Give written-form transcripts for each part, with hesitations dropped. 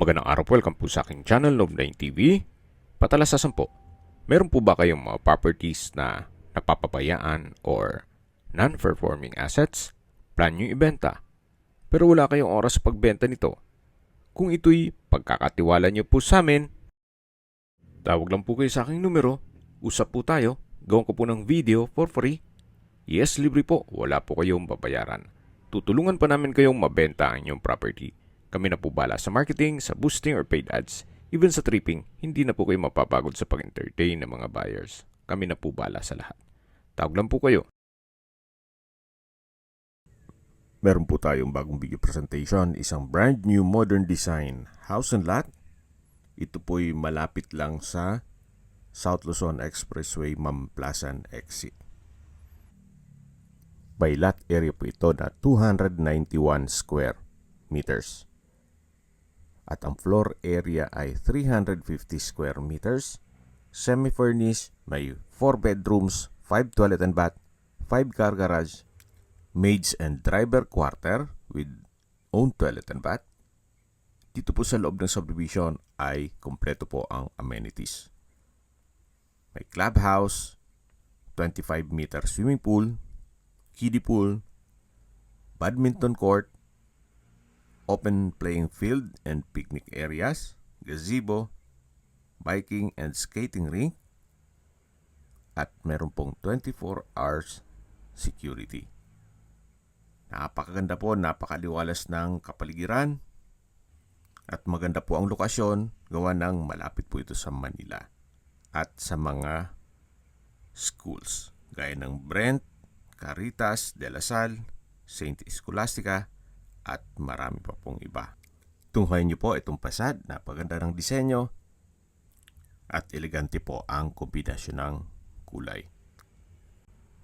Magandang araw po, welcome po sa aking channel, Love9 TV. Patalasasan po, meron po ba kayong mga properties na napapabayaan or non-performing assets? Plan nyo ibenta, pero wala kayong oras sa pagbenta nito. Kung ito'y pagkakatiwala nyo po sa amin, tawag lang po kayo sa aking numero, usap po tayo, gawin ko po ng video for free. Yes, libre po, wala po kayong babayaran. Tutulungan pa namin kayong mabenta ang inyong property. Kami na po bala sa marketing, sa boosting or paid ads. Even sa tripping, hindi na po kayo mapapagod sa pag-entertain ng mga buyers. Kami na po bala sa lahat. Tawag lang po kayo. Meron po tayong bagong video presentation, isang brand new modern design house and lot. Ito po'y malapit lang sa South Luzon Expressway Mamplasan exit. By lot area po ito na 291 square meters. At ang floor area ay 350 square meters. Semi-furnished, may 4 bedrooms, 5 toilet and bath, 5 car garage, maids and driver quarter with own toilet and bath. Dito po sa loob ng subdivision ay kompleto po ang amenities. May clubhouse, 25-meter swimming pool, kiddie pool, badminton court, open playing field and picnic areas, gazebo, biking and skating rink, at meron pong 24 hours security. Napakaganda po, napakaliwalas ng kapaligiran, at maganda po ang lokasyon, gawa ng malapit po ito sa Manila at sa mga schools gaya ng Brent, Caritas, De La Salle, Saint Scholastica, at marami pa pong iba. Tunghayin niyo po itong fasad, napaganda ng disenyo at elegante po ang kombinasyon ng kulay.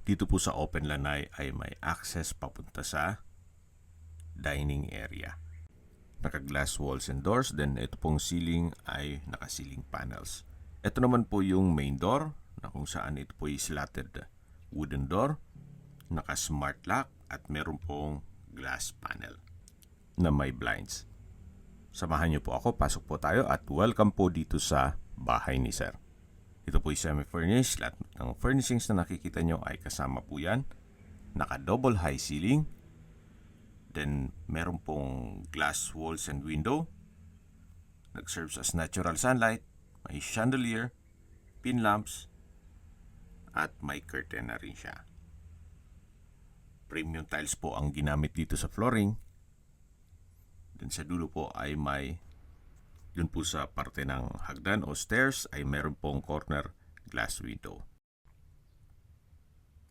Dito po sa open lanay ay may access papunta sa dining area. Naka-glass walls and doors, then ito pong ceiling ay naka-ceiling panels. Ito naman po yung main door na kung saan ito po ay slatted wooden door, naka-smart lock at meron pong glass panel na may blinds. Samahan niyo po ako, pasok po tayo at welcome po dito sa bahay ni Sir. Ito po ay semi-furnished. Lahat ng furnishings na nakikita nyo ay kasama po yan. Naka-double high ceiling. Then meron pong glass walls and window. Nag-serves as natural sunlight. May chandelier, pin lamps, at may curtain na rin siya. Premium tiles po ang ginamit dito sa flooring. Then sa dulo po ay may, dun po sa parte ng hagdan o stairs ay meron pong corner glass window.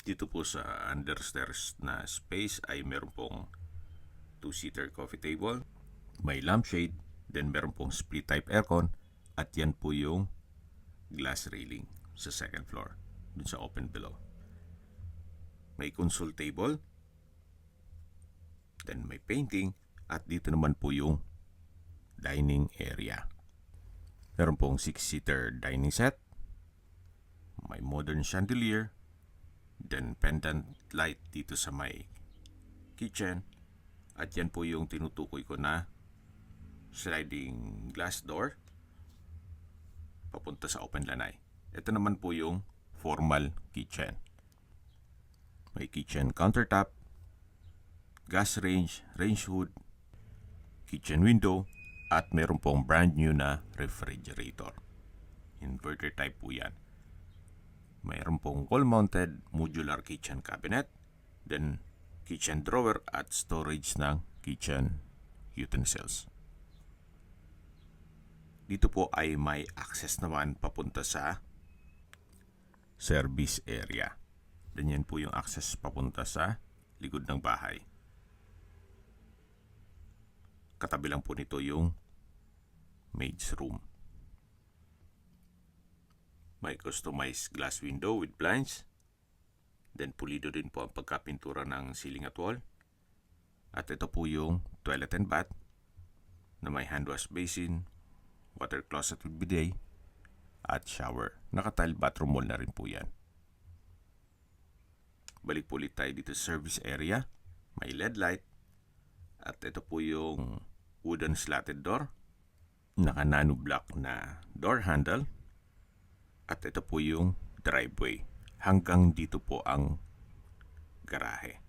Dito po sa understairs na space ay meron pong 2-seater coffee table, may lampshade, then meron pong split type aircon, at yan po yung glass railing sa second floor, dun sa open below. May console table, then may painting, at dito naman po yung dining area. Meron pong 6-seater dining set, may modern chandelier, then pendant light dito sa may kitchen, at yan po yung tinutukoy ko na sliding glass door papunta sa open lanay. Ito naman po yung formal kitchen. May kitchen countertop, gas range, range hood, kitchen window, at meron pong brand new na refrigerator. Inverter type po yan. Mayroon pong wall-mounted modular kitchen cabinet, then kitchen drawer at storage ng kitchen utensils. Dito po ay may access naman papunta sa service area. Then yan po yung access papunta sa likod ng bahay. Katabi lang po nito yung maid's room. May customized glass window with blinds. Then pulido din po ang pagkapintura ng ceiling at wall. At ito po yung toilet and bath na may hand wash basin, water closet with bidet, at shower. Naka-tile bathroom wall na rin po yan. Balik po ulit tayo dito sa service area. May LED light. At ito po yung wooden slatted door. naka-nano block na door handle. At ito po yung driveway. Hanggang dito po ang garahe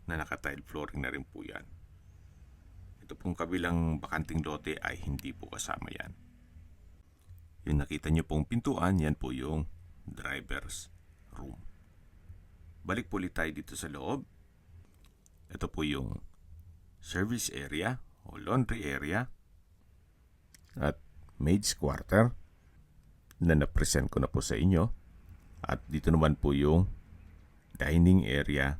na naka-tile flooring na rin po yan. Ito pong kabilang bakanting lote ay hindi po kasama yan. Yung nakita nyo pong pintuan, yan po yung driver's room. Balik po ulit tayo dito sa loob. Ito po yung service area o laundry area at maid's quarter na na-present ko na po sa inyo. At dito naman po yung dining area,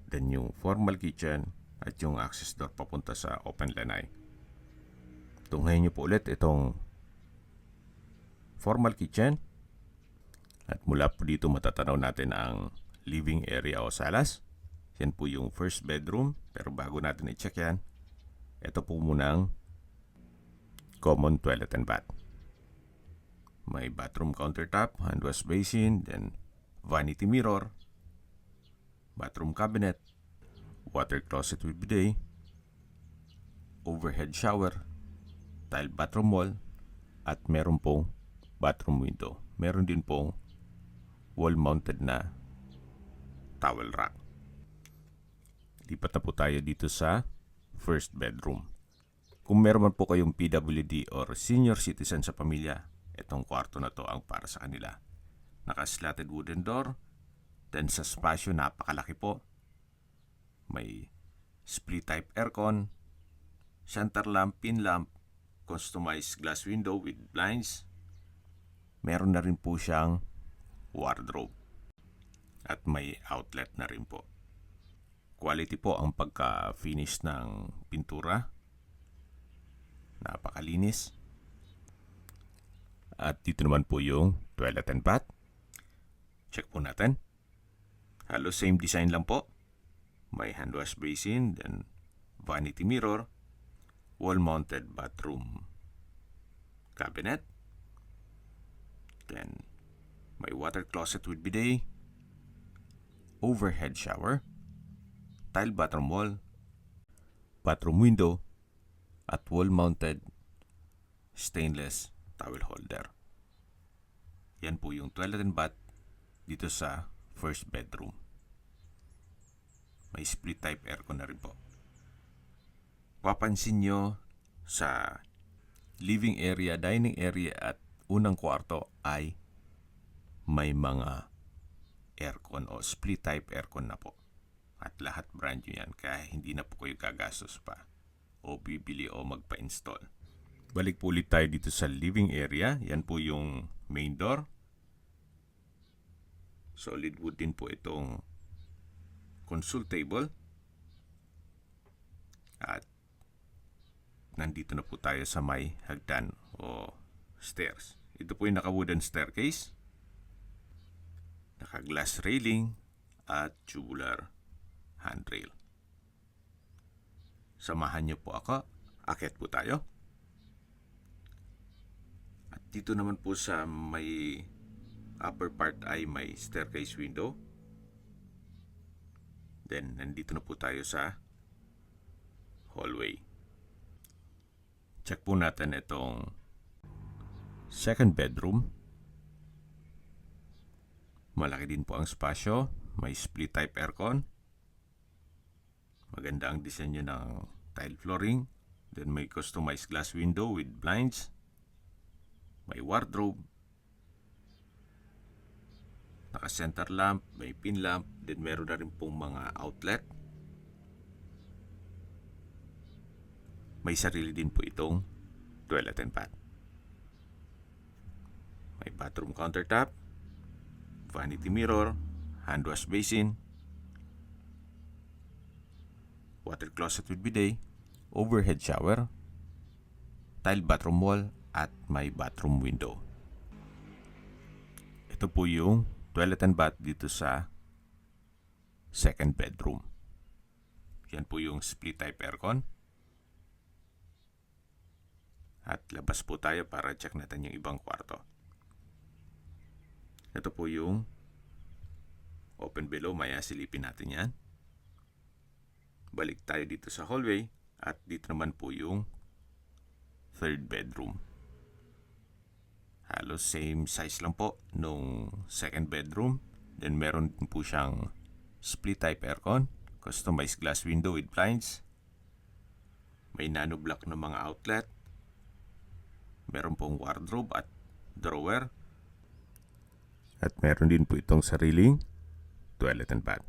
then yung formal kitchen at yung access door papunta sa open lanai. Tunghayin nyo po ulit itong formal kitchen at mula po dito matatanaw natin ang living area o salas. Yan po yung first bedroom, pero bago natin i-check yan, ito po munang common toilet and bath. May bathroom countertop, hand wash basin, then vanity mirror, bathroom cabinet, water closet with bidet, overhead shower, tile bathroom wall, at meron pong bathroom window. Meron din pong wall-mounted na towel rack. Lipat na po tayo dito sa first bedroom. Kung meron man po kayong PWD or senior citizen sa pamilya, itong kwarto na to ang para sa kanila. Naka-slatted wooden door, then sa spasyo napakalaki po. May split type aircon, center lamp, pin lamp, customized glass window with blinds. Meron na rin po siyang wardrobe at may outlet na rin po. Quality po ang pagka-finish ng pintura. Napakalinis. At dito naman po yung toilet and bath. Check po natin. Halos same design lang po. May hand wash basin, then vanity mirror, wall-mounted bathroom cabinet, then may water closet with bidet, overhead shower, tile bathroom wall, bathroom window, at wall-mounted stainless towel holder. Yan po yung toilet and bath dito sa first bedroom. May split type aircon na rin po. Papansin nyo sa living area, dining area at unang kwarto ay may mga aircon o split type aircon na po. At lahat brand new yan, kaya hindi na po kayo gagastos pa o bibili o magpa-install. Balik po ulit tayo dito sa living area. Yan po yung main door. Solid wood din po itong console table. At nandito na po tayo sa may hagdan o stairs. Ito po yung naka-wooden staircase, naka-glass railing at tubular handrail. Samahan niyo po ako. Akyat po tayo. Dito naman po sa may upper part ay may staircase window. Then, nandito na po tayo sa hallway. Check po natin itong second bedroom. Malaki din po ang spasyo. May split type aircon. Maganda ang disenyo ng tile flooring. Then, may customized glass window with blinds. May wardrobe, naka-center lamp, may pin lamp, then meron na rin pong mga outlet. May sarili din po itong toilet and bath. May bathroom countertop, vanity mirror, hand wash basin, water closet with bidet, overhead shower, tile bathroom wall, at may bathroom window. Ito po yung toilet and bath dito sa second bedroom. Yan po yung split type aircon. At labas po tayo para check natin yung ibang kwarto. Ito po yung open below. Maya silipin natin yan. Balik tayo dito sa hallway. At dito naman po yung third bedroom. Halos same size lang po nung second bedroom. Then meron din po siyang split type aircon, customized glass window with blinds. May nano block na mga outlet. Meron pong wardrobe at drawer. At meron din po itong sariling toilet and bath.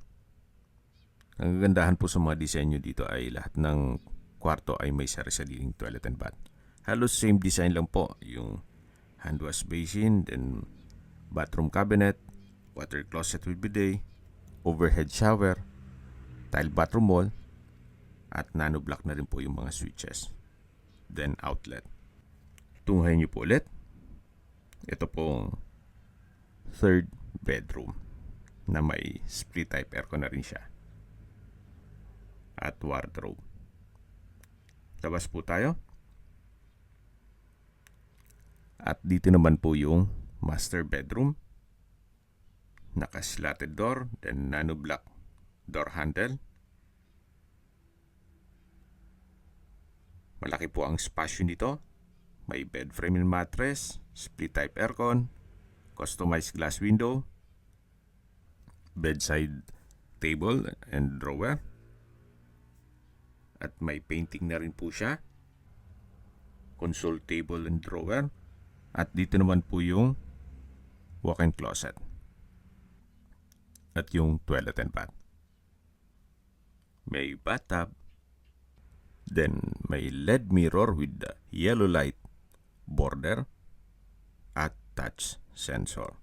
Ang kagandahan po sa mga disenyo dito ay lahat ng kwarto ay may sariling toilet and bath. Halos same design lang po, yung hand wash basin, then bathroom cabinet, water closet with bidet, overhead shower, tile bathroom wall, at nano block na rin po yung mga switches. Then outlet. Tunghayin niyo po ulit. Ito pong third bedroom na may split type aircon na rin siya. At wardrobe. Labas po tayo. At dito naman po yung master bedroom. Naka-slatted door, then nano block door handle. Malaki po ang spasyo nito. May bed frame and mattress, split type aircon, customized glass window, bedside table and drawer. At may painting na rin po siya. Console table and drawer. At dito naman po yung walk-in closet. At yung toilet and bath. May bathtub. Then may LED mirror with the yellow light border at touch sensor.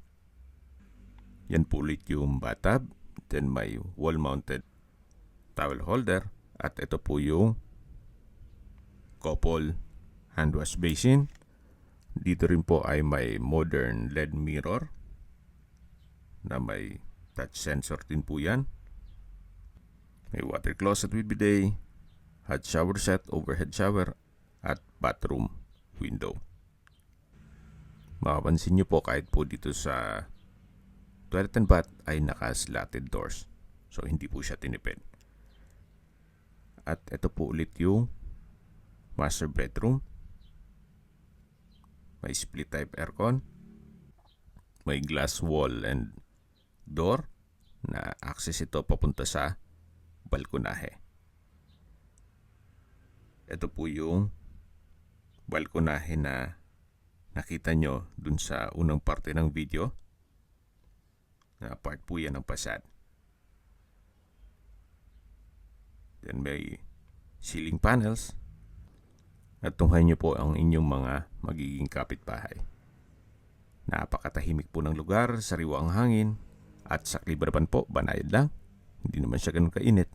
Yan po ulit yung bathtub. Then may wall-mounted towel holder. At ito po yung couple hand wash basin. Dito rin po ay may modern LED mirror na may touch sensor din po yan. May water closet with bidet, hot shower set, overhead shower, at bathroom window. Makapansin nyo po kahit po dito sa toilet and bath ay naka-slatted doors. So hindi po siya tinipid. At ito po ulit yung master bedroom. May split type aircon. May glass wall and door na access ito papunta sa balkonahe. Ito po yung balkonahe na nakita nyo dun sa unang parte ng video. Na part po yan ng fasad. Then may ceiling panels. At tunghayin nyo po ang inyong mga magiging kapitbahay. Napakatahimik po ng lugar, sariwa ang hangin, at sa Clibrapan po, banayad lang. Hindi naman siya ganun kainit,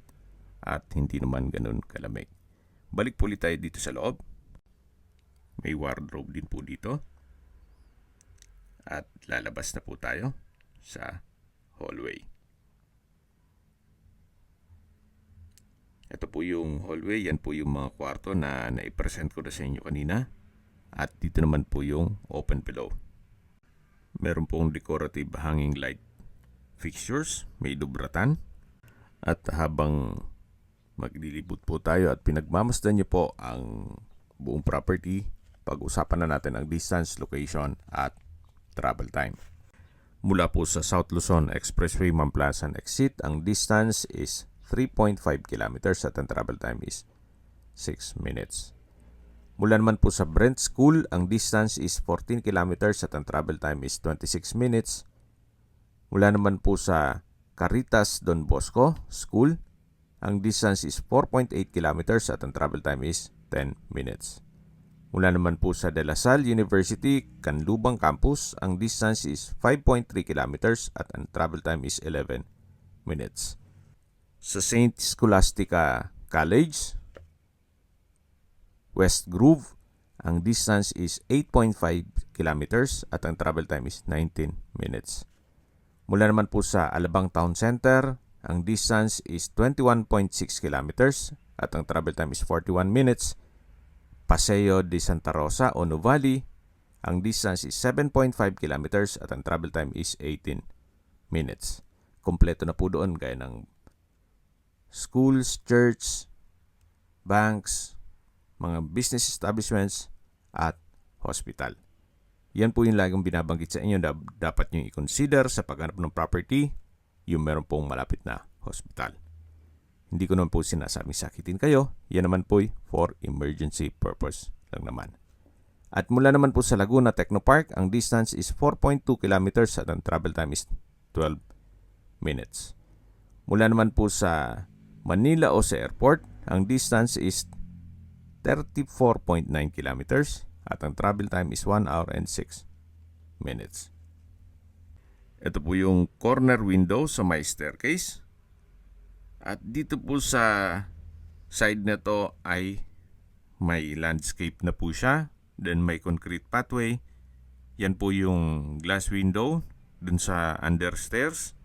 at hindi naman ganun kalamig. Balik po ulit tayo dito sa loob. May wardrobe din po dito. At lalabas na po tayo sa hallway. Ito po yung hallway. Yan po yung mga kwarto na naipresent ko na sa inyo kanina. At dito naman po yung open below. Meron pong decorative hanging light fixtures. May dubratan. At habang maglilibot po tayo at pinagmamasdan niyo po ang buong property, pag-usapan na natin ang distance, location, at travel time. Mula po sa South Luzon Expressway Mamplasan exit, ang distance is 3.5 kilometers at ang travel time is 6 minutes. Mula naman po sa Brent School, ang distance is 14 kilometers at ang travel time is 26 minutes. Mula naman po sa Caritas Don Bosco School, ang distance is 4.8 kilometers at ang travel time is 10 minutes. Mula naman po sa De La Salle University, Canlubang Campus, ang distance is 5.3 kilometers at ang travel time is 11 minutes. Sa St. Scholastica College, West Grove, ang distance is 8.5 kilometers at ang travel time is 19 minutes. Mula naman po sa Alabang Town Center, ang distance is 21.6 kilometers at ang travel time is 41 minutes. Paseo de Santa Rosa o Nuvali, ang distance is 7.5 kilometers at ang travel time is 18 minutes. Kompleto na po doon gaya ng schools, church, banks, mga business establishments, at hospital. Yan po yung laging binabanggit sa inyo na dapat nyo i-consider sa paghanap ng property, yung meron pong malapit na hospital. Hindi ko naman po sinasabing sakitin kayo. Yan naman po for emergency purpose lang naman. At mula naman po sa Laguna Technopark, ang distance is 4.2 kilometers at ang travel time is 12 minutes. Mula naman po sa Manila o sa airport, ang distance is 34.9 kilometers at ang travel time is 1 hour and 6 minutes. Ito po yung corner window sa may staircase. At dito po sa side na to ay may landscape na po siya. Then may concrete pathway. Yan po yung glass window dun sa understairs.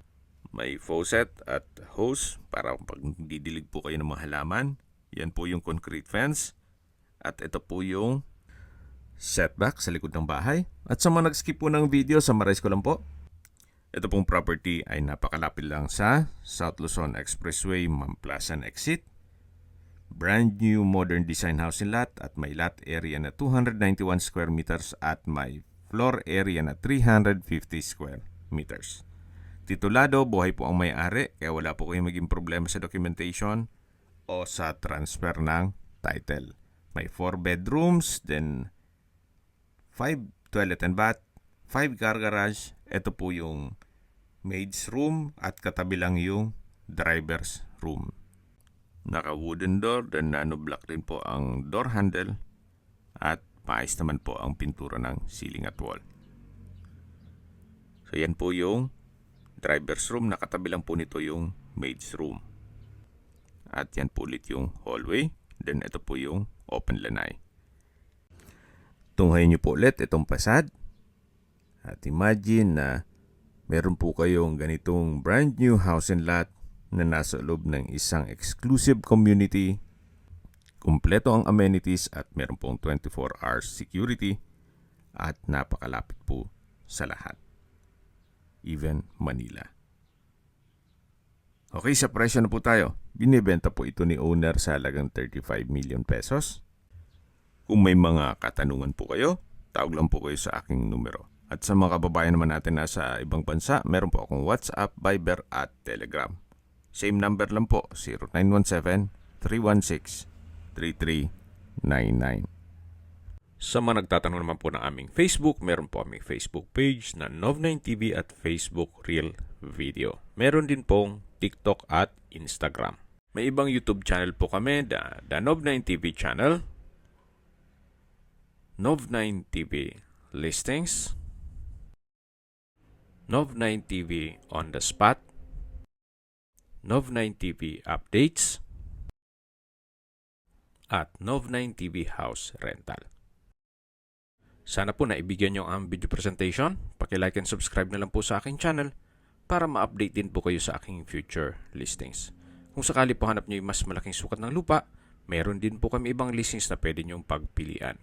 May faucet at hose para pag didilig po kayo ng mga halaman. Yan po yung concrete fence. At ito po yung setback sa likod ng bahay. At sa mga nag-skip po ng video, summarize ko lang po. Ito pong property ay napakalapit lang sa South Luzon Expressway, Mamplasan Exit. Brand new modern design house and lot at may lot area na 291 square meters at may floor area na 350 square meters. Titulado, buhay po ang may-ari kaya wala po kayong maging problema sa documentation o sa transfer ng title. May 4 bedrooms, then 5 toilet and bath, 5 car garage. Ito po yung maid's room at katabi lang yung driver's room. Naka wooden door, then nano block din po ang door handle at paayos naman po ang pintura ng ceiling at wall. So yan po yung driver's room, nakatabi lang po nito yung maid's room. At yan po ulit yung hallway, then ito po yung open lanai. Tunghayin nyo po ulit itong facade. At imagine na meron po kayong ganitong brand new house and lot na nasa loob ng isang exclusive community. Kumpleto ang amenities at meron pong 24 hours security at napakalapit po sa lahat. Even Manila. Okay, sa presyo na po tayo. Binibenta po ito ni owner sa halagang 35 million pesos. Kung may mga katanungan po kayo, tawag lang po kayo sa aking numero. At sa mga kababayan naman natin na sa ibang bansa, meron po akong WhatsApp, Viber at Telegram. Same number lang po, 0917-316-3399. Sa mga nagtatanong naman po ng aming Facebook, meron po aming Facebook page na Nov9TV at Facebook Real Video. Meron din pong TikTok at Instagram. May ibang YouTube channel po kami, the Nov9TV channel, Nov9TV Listings, Nov9TV On The Spot, Nov9TV Updates, at Nov9TV House Rental. Sana po naibigyan nyo ang video presentation. Paki-like and subscribe na lang po sa aking channel para ma-update din po kayo sa aking future listings. Kung sakali po hanap nyo yung mas malaking sukat ng lupa, meron din po kami ibang listings na pwede nyong pagpilian.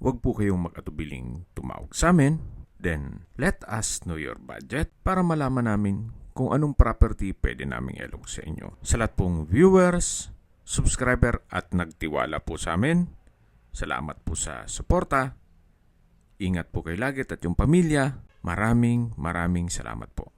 Huwag po kayong mag-atubiling tumawag sa amin. Then, let us know your budget para malaman namin kung anong property pwede naming ilog sa inyo. Sa lahat pong viewers, subscriber at nagtiwala po sa amin, salamat po sa suporta. Ingat po kayo lagi at yung pamilya. Maraming salamat po.